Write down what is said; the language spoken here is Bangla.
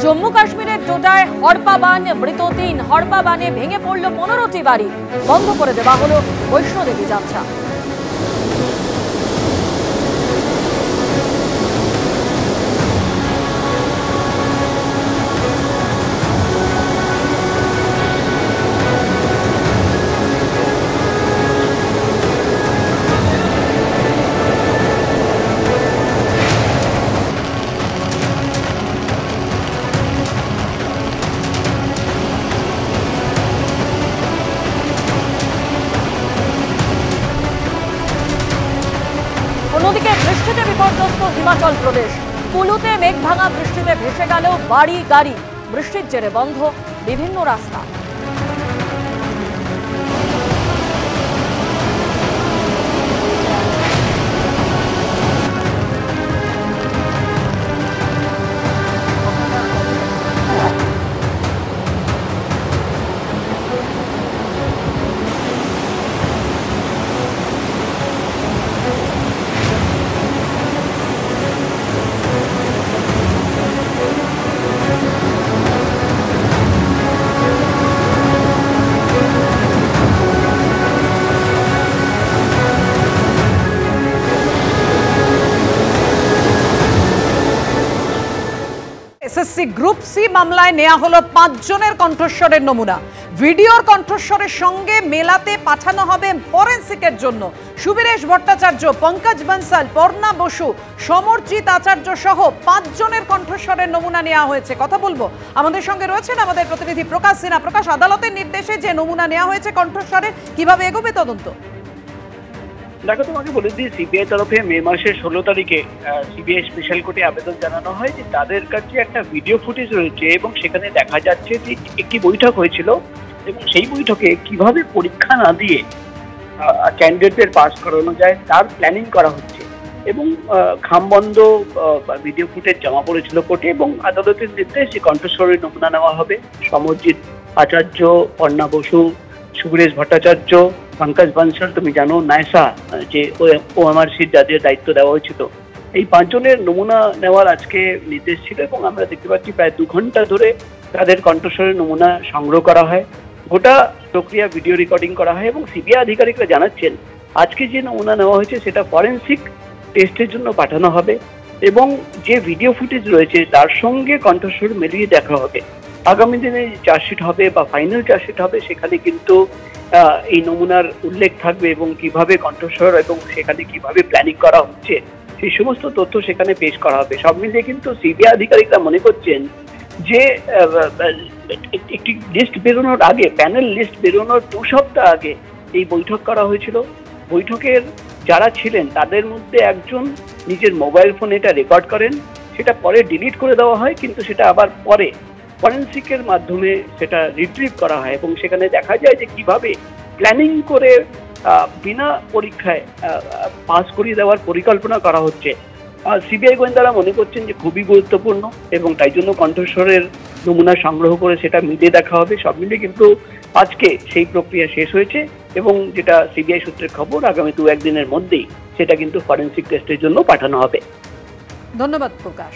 জম্মু কাশ্মীরের ডোডায় হড়পা বান, মৃত ৩। হড়পা বানে ভেঙে পড়ল ১৫টি বাড়ি। বন্ধ করে দেওয়া হলো বৈষ্ণোদেবী যাত্রা। অন্যদিকে বৃষ্টিতে বিপর্যস্ত হিমাচল প্রদেশ। কুলুতে মেঘভাঙা বৃষ্টিতে ভেসে গেল বাড়ি গাড়ি। বৃষ্টির জেরে বন্ধ বিভিন্ন রাস্তা। এসএসসি গ্রুপ সি মামলায় নেওয়া হলো ৫ জনের কণ্ঠস্বরের নমুনা। ভিডিওর কণ্ঠস্বরের সঙ্গে মেলাতে পাঠানো হবে ফরেন্সিকের জন্য। সুবীরেশ ভট্টাচার্য, পঙ্কজ বনসাল, পর্ণা বসু, সমরজিৎ আচার্য সহ ৫ জনের কণ্ঠস্বরের নমুনা নেওয়া হয়েছে। কথা বলবো, আমাদের সঙ্গে রয়েছেন আমাদের প্রতিনিধি প্রকাশ সিনহা। প্রকাশ, আদালতের নির্দেশে যে নমুনা নেওয়া হয়েছে কণ্ঠস্বরের, কিভাবে এগোবে তদন্ত? দেখো, তোমাকে বলে দিই, সিবিআই তরফে মে মাসের ১৬ তারিখে সিবিআই স্পেশাল কোর্টে আবেদন জানানো হয় যে তাদের কাছে একটা ভিডিও ফুটেজ রয়েছে এবং সেখানে দেখা যাচ্ছে যে একটি বৈঠক হয়েছিল এবং সেই বৈঠকে কিভাবে পরীক্ষা না দিয়ে ক্যান্ডিডেটদের পাস করানো যায় তার প্ল্যানিং করা হচ্ছে এবং খামবন্ধ ভিডিও ফুটেজ জমা পড়েছিল কোর্টে এবং আদালতের নির্দেশে কণ্ঠস্বরের নমুনা নেওয়া হবে। সমরজিৎ আচার্য, পর্ণা বসু, সুবীরেশ ভট্টাচার্য, পঙ্কজ বনসাল, তুমি জানো, নায়সা, যে ওএমআরসির যাদের দায়িত্ব দেওয়া হয়েছিল, এই ৫ জনের নমুনা নেওয়ার আজকে নির্দেশ ছিল এবং আমরা দেখতে পাচ্ছি প্রায় ২ ঘন্টা ধরে তাদের কণ্ঠস্বরের নমুনা সংগ্রহ করা হয়। গোটা প্রক্রিয়া ভিডিও রেকর্ডিং করা হয় এবং সিবিআই আধিকারিকরা জানাচ্ছেন আজকে যে নমুনা নেওয়া হয়েছে সেটা ফরেন্সিক টেস্টের জন্য পাঠানো হবে এবং যে ভিডিও ফুটেজ রয়েছে তার সঙ্গে কণ্ঠস্বর মিলিয়ে দেখা হবে। আগামী দিনে চার্জশিট হবে বা ফাইনাল চার্জশিট হবে, সেখানে কিন্তু এই নমুনার উল্লেখ থাকবে এবং কিভাবে কণ্ঠস্বর এবং সেখানে কিভাবে প্ল্যানিং করা হচ্ছে সেই সমস্ত তথ্য সেখানে পেশ করা হবে। সব মিলিয়ে কিন্তু সিবিআই আধিকারিকরা মনে করছেন যে একটি লিস্ট বেরোনোর আগে, প্যানেল লিস্ট বেরোনোর ২ সপ্তাহ আগে এই বৈঠক করা হয়েছিল। বৈঠকের যারা ছিলেন তাদের মধ্যে একজন নিজের মোবাইল ফোনে এটা রেকর্ড করেন, সেটা পরে ডিলিট করে দেওয়া হয়, কিন্তু সেটা আবার পরে ফরেন্সিকের মাধ্যমে সেটা রিট্রিভ করা হয় এবং সেখানে দেখা যায় যে কিভাবে প্ল্যানিং করে বিনা পরীক্ষায় পাস করিয়ে দেওয়ার পরিকল্পনা করা হচ্ছে। সিবিআই গোয়েন্দারা মনে করছেন যে খুবই গুরুত্বপূর্ণ এবং তাই জন্য কণ্ঠস্বরের নমুনা সংগ্রহ করে সেটা মিলিয়ে দেখা হবে। সব মিলিয়ে কিন্তু আজকে সেই প্রক্রিয়া শেষ হয়েছে এবং যেটা সিবিআই সূত্রের খবর, আগামী ২-১ দিনের মধ্যেই সেটা কিন্তু ফরেন্সিক টেস্টের জন্য পাঠানো হবে। ধন্যবাদ প্রকাশ।